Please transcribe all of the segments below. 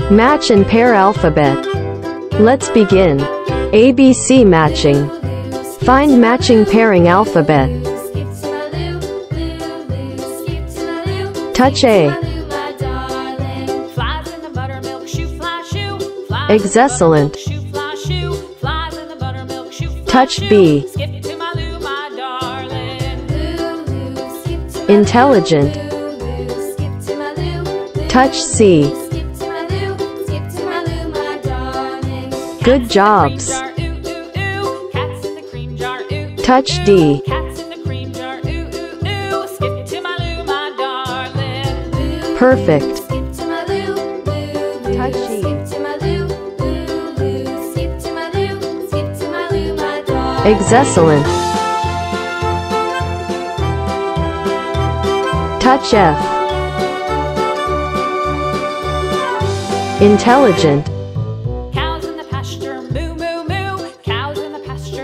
Match and pair alphabet. Let's begin. ABC matching. Find matching pairing alphabet. Touch A. Excellent. Touch B. Intelligent. Touch C. Good jobs. Touch D. Perfect. Touch E. Excellent. Touch F. Intelligent.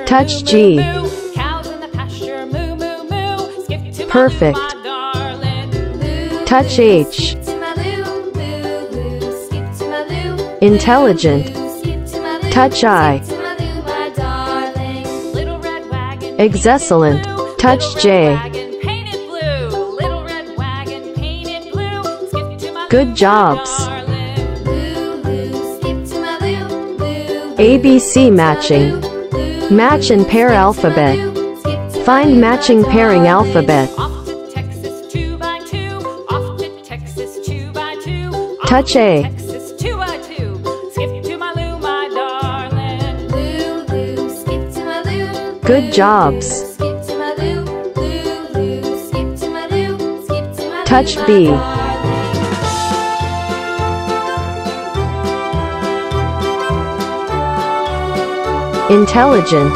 Touch G. Perfect. Touch H. Intelligent. Touch I. Excellent. Touch J. Good jobs. ABC matching. Match and pair alphabet. Find matching pairing alphabet. Touch A. Good jobs. Touch B. Intelligent.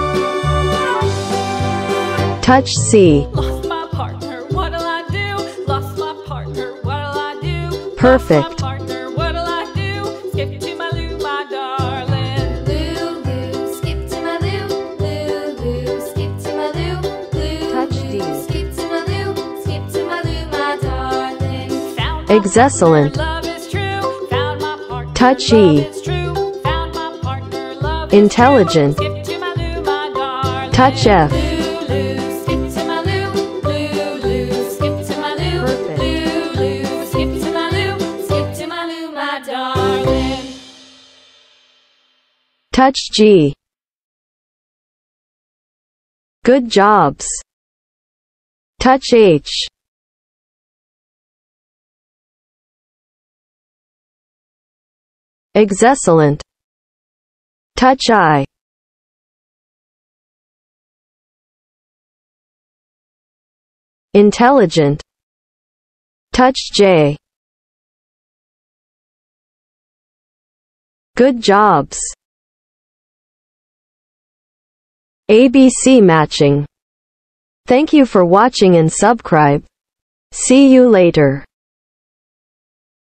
Touch C. Lost my partner, what'll I do? Lost my partner, what'll I do? Perfect. Lost my partner, what'll I do? Skip to my loo, my darling. Loo, loo, skip to my loo. Loo, loo, skip to my loo. Loo, Touch D. skip to my loo. Skip to my loo, my darling. Found my Excellent. partner, love is true. Found my partner, Touch love E. is true. Found my partner, love is Intelligent. true. Skip to my loo, my darling. Touch F. Touch G. Good jobs. Touch H. Excellent. Touch I. Intelligent. Touch J. Good jobs. ABC matching. Thank you for watching and subscribe. See you later.